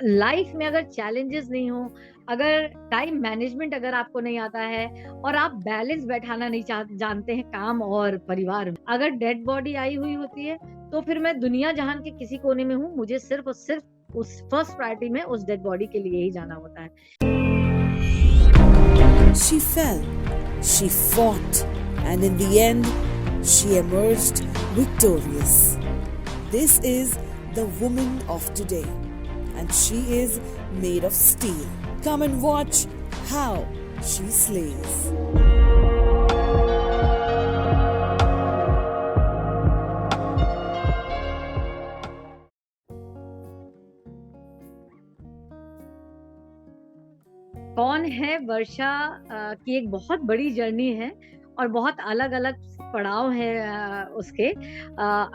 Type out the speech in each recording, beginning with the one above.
Life में अगर challenges नहीं हो, अगर टाइम मैनेजमेंट अगर आपको नहीं आता है और आप बैलेंस बैठाना नहीं जानते हैं काम और परिवार में, अगर डेड बॉडी आई हुई होती है तो फिर मैं दुनिया जहान के किसी कोने में हूँ, मुझे सिर्फ और सिर्फ उस फर्स्ट प्रायोरिटी में उस डेड बॉडी के लिए ही जाना होता है। She fell, she fought, and in the end, she emerged victorious. This is the woman of today, and she is made of steel. Come and watch how she slays. कौन है वर्षा की एक बहुत बड़ी जर्नी है और बहुत अलग अलग पड़ाव है उसके।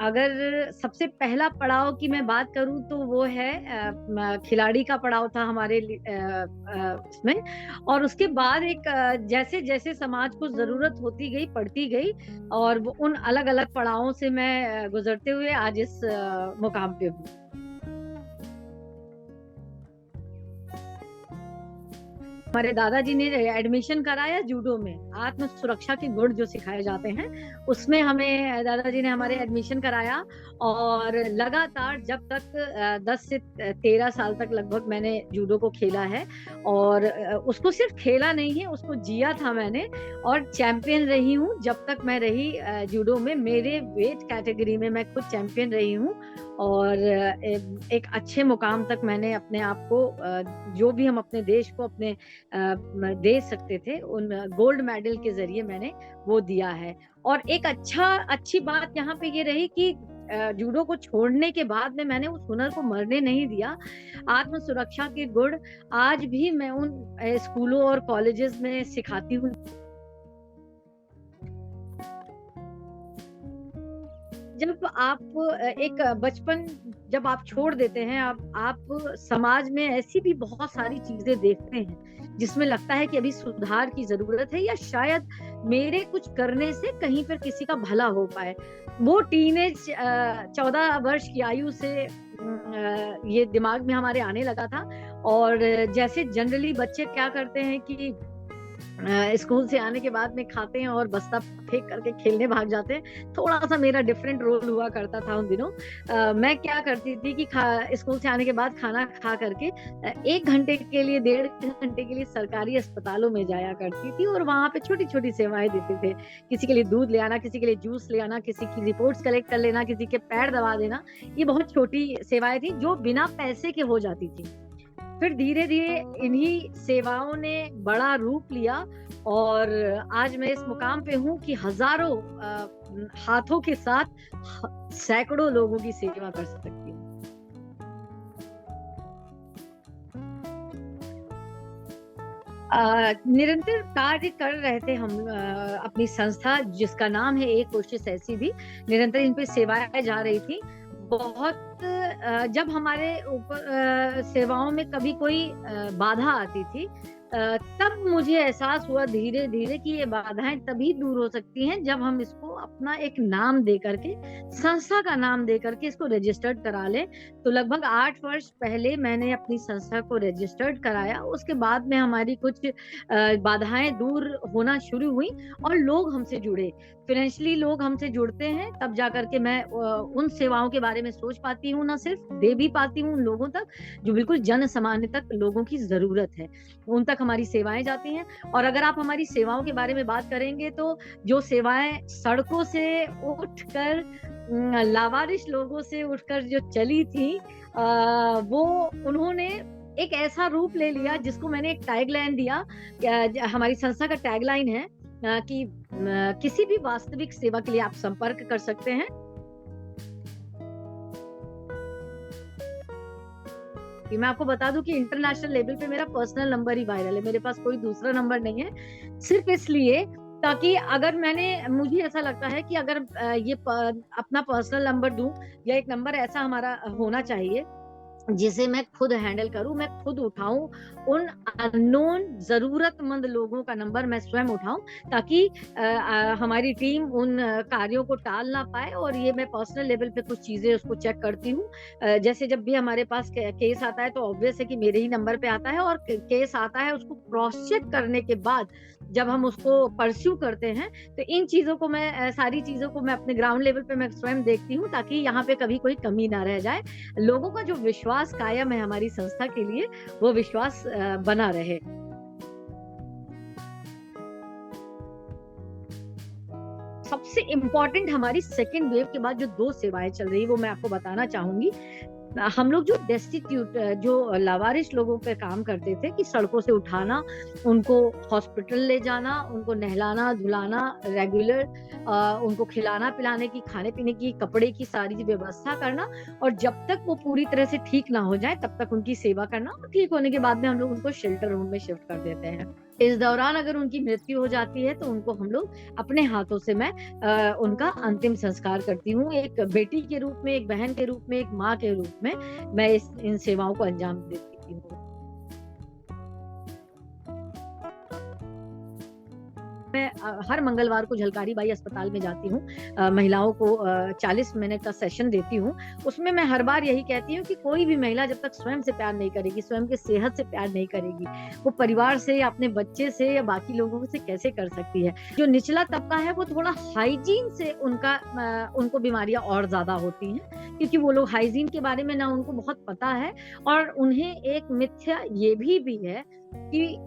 अगर सबसे पहला पड़ाव की मैं बात करूं तो वो है खिलाड़ी का पड़ाव था हमारे उसमें, और उसके बाद एक जैसे जैसे समाज को जरूरत होती गई पड़ती गई और वो उन अलग अलग पड़ावों से मैं गुजरते हुए आज इस मुकाम पे हूँ। हमारे दादाजी ने एडमिशन कराया जूडो में, आत्म सुरक्षा के गुण जो सिखाए जाते हैं उसमें हमें दादाजी ने हमारे एडमिशन कराया, और लगातार जब तक 10 से 13 साल तक लगभग मैंने जूडो को खेला है। और उसको सिर्फ खेला नहीं है, उसको जिया था मैंने, और चैंपियन रही हूँ जब तक मैं रही जूडो में। मेरे वेट कैटेगरी में मैं खुद चैंपियन रही हूँ, और एक अच्छे मुकाम तक मैंने अपने आप को, जो भी हम अपने देश को अपने दे सकते थे, उन गोल्ड मेडल के जरिए मैंने वो दिया है। और एक अच्छी बात यहाँ पे ये रही कि जूडो को छोड़ने के बाद में मैंने उस हुनर को मरने नहीं दिया। आत्म सुरक्षा के गुण आज भी मैं उन स्कूलों और कॉलेजेस में सिखाती हूँ। जब आप एक बचपन जब आप छोड़ देते हैं, आप समाज में ऐसी भी बहुत सारी चीजें देखते हैं जिसमें लगता है कि अभी सुधार की जरूरत है, या शायद मेरे कुछ करने से कहीं पर किसी का भला हो पाए। वो टीनेज 14 वर्ष की आयु से ये दिमाग में हमारे आने लगा था। और जैसे जनरली बच्चे क्या करते हैं कि स्कूल से आने के बाद में खाते हैं और बस्ता फेंक करके खेलने भाग जाते हैं, थोड़ा सा मेरा डिफरेंट रोल हुआ करता था उन दिनों। मैं क्या करती थी कि स्कूल से आने के बाद खाना खा करके 1 घंटे के लिए 1.5 घंटे के लिए सरकारी अस्पतालों में जाया करती थी, और वहां पे छोटी छोटी सेवाएं देते थे। किसी के लिए दूध ले आना, किसी के लिए जूस ले आना, किसी की रिपोर्ट्स कलेक्ट कर लेना, किसी के पैर दबा देना। ये बहुत छोटी सेवाएं थी जो बिना पैसे के हो जाती थी। फिर धीरे धीरे इन्हीं सेवाओं ने बड़ा रूप लिया, और आज मैं इस मुकाम पे हूँ कि हजारों हाथों के साथ सैकड़ों लोगों की सेवा कर सकती हूँ। निरंतर कार्य कर रहे थे हम, अपनी संस्था जिसका नाम है एक कोशिश ऐसी भी, निरंतर इन पे सेवाएं जा रही थी। बहुत जब हमारे ऊपर सेवाओं में कभी कोई बाधा आती थी, तब मुझे एहसास हुआ धीरे धीरे कि ये बाधाएं तभी दूर हो सकती हैं जब हम इसको अपना एक नाम दे करके, संस्था का नाम दे करके इसको रजिस्टर्ड करा लें। तो लगभग 8 वर्ष पहले मैंने अपनी संस्था को रजिस्टर्ड कराया। उसके बाद में हमारी कुछ बाधाएं दूर होना शुरू हुई और लोग हमसे जुड़े, फाइनेंशियली लोग हमसे जुड़ते हैं, तब जाकर के मैं उन सेवाओं के बारे में सोच पाती हूँ, ना सिर्फ दे भी पाती हूँ उन लोगों तक जो बिल्कुल जन सामान्य तक लोगों की जरूरत है, उन तक हमारी सेवाएं जाती हैं। और अगर आप हमारी सेवाओं के बारे में बात करेंगे तो जो सेवाएं सड़कों से उठकर, लावारिश लोगों से उठकर जो चली थी, वो उन्होंने एक ऐसा रूप ले लिया जिसको मैंने एक टैगलाइन दिया। हमारी संस्था का टैगलाइन है कि किसी भी वास्तविक सेवा के लिए आप संपर्क कर सकते हैं। मैं आपको बता दूं कि इंटरनेशनल लेवल पे मेरा पर्सनल नंबर ही वायरल है, मेरे पास कोई दूसरा नंबर नहीं है, सिर्फ इसलिए ताकि अगर मुझे ऐसा लगता है कि अगर ये अपना पर्सनल नंबर दूं, या एक नंबर ऐसा हमारा होना चाहिए जिसे मैं खुद हैंडल करूं, मैं खुद उठाऊं, उन अननोन जरूरतमंद लोगों का नंबर मैं स्वयं उठाऊं, ताकि हमारी टीम उन कार्यों को टाल ना पाए। और ये मैं पर्सनल लेवल पे कुछ चीजें उसको चेक करती हूँ। जैसे जब भी हमारे पास केस आता है तो ऑब्वियस है कि मेरे ही नंबर पे आता है, और केस आता है उसको क्रॉस चेक करने के बाद जब हम उसको परस्यू करते हैं, तो इन चीजों को मैं सारी चीजों को मैं अपने ग्राउंड लेवल पे मैं स्वयं देखती हूँ, ताकि यहाँ पे कभी कोई कमी ना रह जाए। लोगों का जो विश्वास कायम है हमारी संस्था के लिए, वो विश्वास बना रहे। सबसे इम्पोर्टेंट हमारी सेकेंड वेव के बाद जो 2 सेवाएं चल रही है वो मैं आपको बताना चाहूंगी। हम लोग जो डेस्टिट्यूट, जो लावारिस लोगों पे काम करते थे, कि सड़कों से उठाना, उनको हॉस्पिटल ले जाना, उनको नहलाना धुलाना रेगुलर, उनको खिलाना पिलाने की, खाने पीने की, कपड़े की सारी व्यवस्था करना, और जब तक वो पूरी तरह से ठीक ना हो जाए तब तक उनकी सेवा करना, और ठीक होने के बाद में हम लोग उनको शेल्टर होम में शिफ्ट कर देते हैं। इस दौरान अगर उनकी मृत्यु हो जाती है तो उनको हम लोग अपने हाथों से मैं उनका अंतिम संस्कार करती हूँ। एक बेटी के रूप में, एक बहन के रूप में, एक माँ के रूप में मैं इन सेवाओं को अंजाम देती हूँ। मैं हर मंगलवार को झलकारी बाई अस्पताल में जाती हूँ, महिलाओं को 40 मिनट का सेशन देती हूँ। उसमें मैं हर बार यही कहती हूँ कि कोई भी महिला जब तक स्वयं से प्यार नहीं करेगी, स्वयं की सेहत से प्यार नहीं करेगी, वो परिवार से या अपने बच्चे से या बाकी लोगों से कैसे कर सकती है। जो निचला तबका है वो थोड़ा हाइजीन से उनको बीमारियां और ज्यादा होती हैं, क्योंकि वो लोग हाइजीन के बारे में ना उनको बहुत पता है, और उन्हें एक मिथ्या ये भी है कि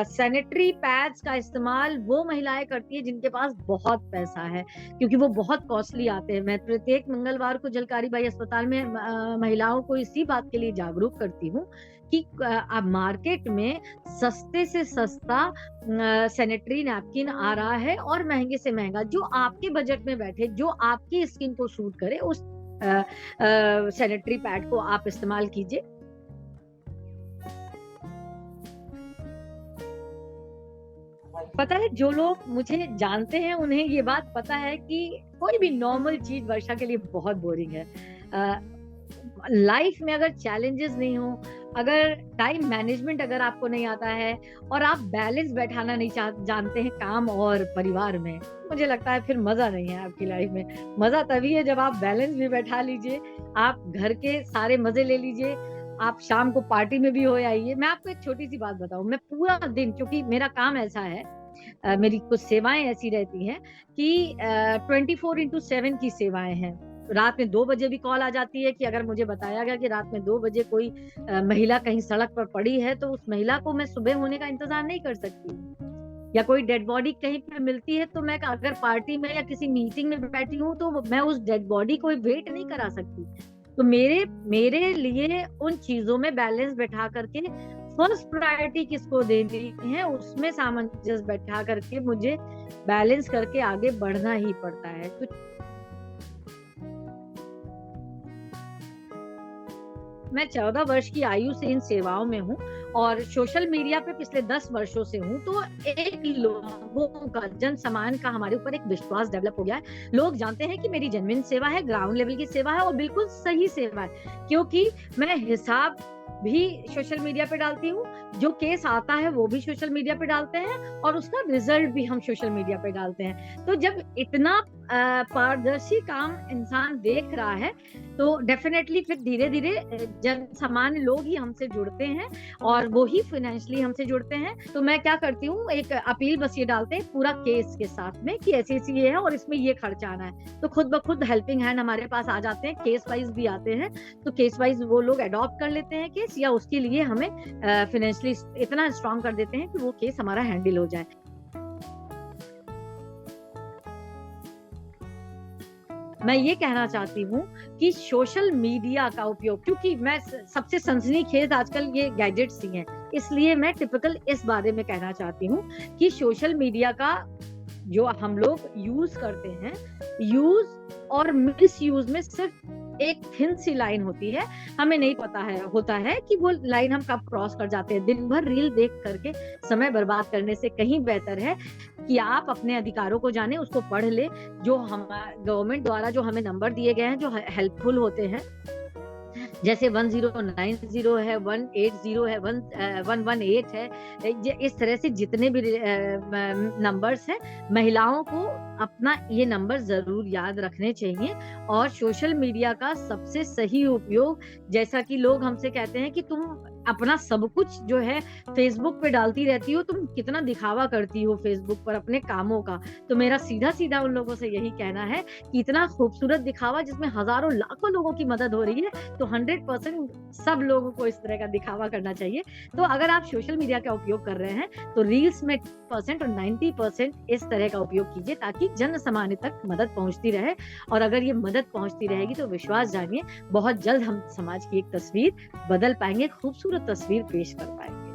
सैनिटरी पैड्स का इस्तेमाल वो महिलाएं करती है जिनके पास बहुत पैसा है, क्योंकि वो बहुत कॉस्टली आते हैं। मैं प्रत्येक मंगलवार को झलकारी बाई अस्पताल में महिलाओं को इसी बात के लिए जागरूक करती हूँ कि अब मार्केट में सस्ते से सस्ता सैनिटरी नैपकिन आ रहा है, और महंगे से महंगा, जो आपके बजट में बैठे, जो आपकी स्किन को सूट करे, उस सैनिटरी पैड को आप इस्तेमाल कीजिए। पता है, जो लोग मुझे जानते हैं उन्हें ये बात पता है कि कोई भी नॉर्मल चीज वर्षा के लिए बहुत बोरिंग है। लाइफ में अगर चैलेंजेस नहीं हो, अगर टाइम मैनेजमेंट अगर आपको नहीं आता है, और आप बैलेंस बैठाना नहीं जानते हैं काम और परिवार में, मुझे लगता है फिर मजा नहीं है आपकी लाइफ में। मजा तभी है जब आप बैलेंस भी बैठा लीजिए, आप घर के सारे मजे ले लीजिए, आप शाम को पार्टी में भी हो आइए। मैं आपको एक छोटी सी बात बताऊं, मैं पूरा दिन, क्योंकि मेरा काम ऐसा है, मेरी कुछ सेवाएं ऐसी रहती हैं कि 24/7 की सेवाएं हैं। रात में 2 बजे भी कॉल आ जाती है कि अगर मुझे बताया गया कि रात में 2 बजे कोई महिला कहीं सड़क पर पड़ी है, तो उस महिला को मैं सुबह होने का इंतजार नहीं कर सकती। या कोई डेड बॉडी कहीं पे मिलती है, तो मैं अगर पार्टी में या किसी मीटिंग में बैठी हूँ तो मैं उस डेड बॉडी को वेट नहीं करा सकती। तो मेरे लिए उन चीजों में बैलेंस बैठा करके फर्स्ट प्रायोरिटी किसको देनी है, उसमें सामंजस्य बैठा करके मुझे बैलेंस करके आगे बढ़ना ही पड़ता है। तो मैं 14 वर्ष की आयु से इन सेवाओं में हूँ, और सोशल मीडिया पे पिछले 10 वर्षों से हूँ। तो एक लोगों का, जन सामान का हमारे ऊपर एक विश्वास डेवलप हो गया है। लोग जानते हैं कि मेरी जेन्युइन सेवा है, ग्राउंड लेवल की सेवा है, और बिल्कुल सही सेवा है, क्योंकि मैं हिसाब भी सोशल मीडिया पे डालती हूँ, जो केस आता है वो भी सोशल मीडिया पे डालते हैं, और उसका रिजल्ट भी हम सोशल मीडिया पे डालते हैं। तो जब इतना पारदर्शी काम इंसान देख रहा है, तो डेफिनेटली फिर धीरे धीरे जन सामान्य लोग ही हमसे जुड़ते हैं, और वो ही फाइनेंशियली हमसे जुड़ते हैं। तो मैं क्या करती हूँ, एक अपील बस ये डालते हैं पूरा केस के साथ में कि ऐसी ऐसी ये है और इसमें ये खर्चा आना है। तो खुद ब खुद हेल्पिंग हैंड हमारे पास आ जाते हैं, केस वाइज भी आते हैं। तो केस वाइज वो लोग अडॉप्ट कर लेते हैं केस, या उसके लिए हमें फाइनेंशियली इतना स्ट्रॉन्ग कर देते हैं कि वो केस हमारा हैंडल हो जाए। मैं ये कहना चाहती हूँ कि सोशल मीडिया का उपयोग, क्योंकि मैं सबसे सनसनीखेज आजकल ये गैजेट्स ही हैं, इसलिए मैं टिपिकल इस बारे में कहना चाहती हूँ कि सोशल मीडिया का जो हम लोग यूज करते हैं, यूज और मिस यूज में सिर्फ एक थिन सी लाइन होती है। हमें नहीं पता होता है कि वो लाइन हम कब क्रॉस कर जाते हैं। दिन भर रील देख करके समय बर्बाद करने से कहीं बेहतर है कि आप अपने अधिकारों को जाने, उसको पढ़ ले। जो हमारे गवर्नमेंट द्वारा जो हमें नंबर दिए गए हैं, जो हेल्पफुल होते हैं, जैसे 1090 है, 180 है, 118 है, इस तरह से जितने भी नंबर्स हैं, महिलाओं को अपना ये नंबर जरूर याद रखने चाहिए। और सोशल मीडिया का सबसे सही उपयोग, जैसा कि लोग हमसे कहते हैं कि तुम अपना सब कुछ जो है फेसबुक पे डालती रहती हो, तुम कितना दिखावा करती हो फेसबुक पर अपने कामों का। तो मेरा सीधा सीधा उन लोगों से यही कहना है कि इतना खूबसूरत दिखावा जिसमें हजारों लाखों लोगों की मदद हो रही है, तो 100% सब लोगों को इस तरह का दिखावा करना चाहिए। तो अगर आप सोशल मीडिया का उपयोग कर रहे हैं तो रील्स में 10% और 90% इस तरह का उपयोग कीजिए, ताकि जन सामान्य तक मदद पहुंचती रहे। और अगर ये मदद पहुंचती रहेगी तो विश्वास जानिए बहुत जल्द हम समाज की एक तस्वीर बदल पाएंगे, खूबसूरत तस्वीर पेश कर पाएंगे।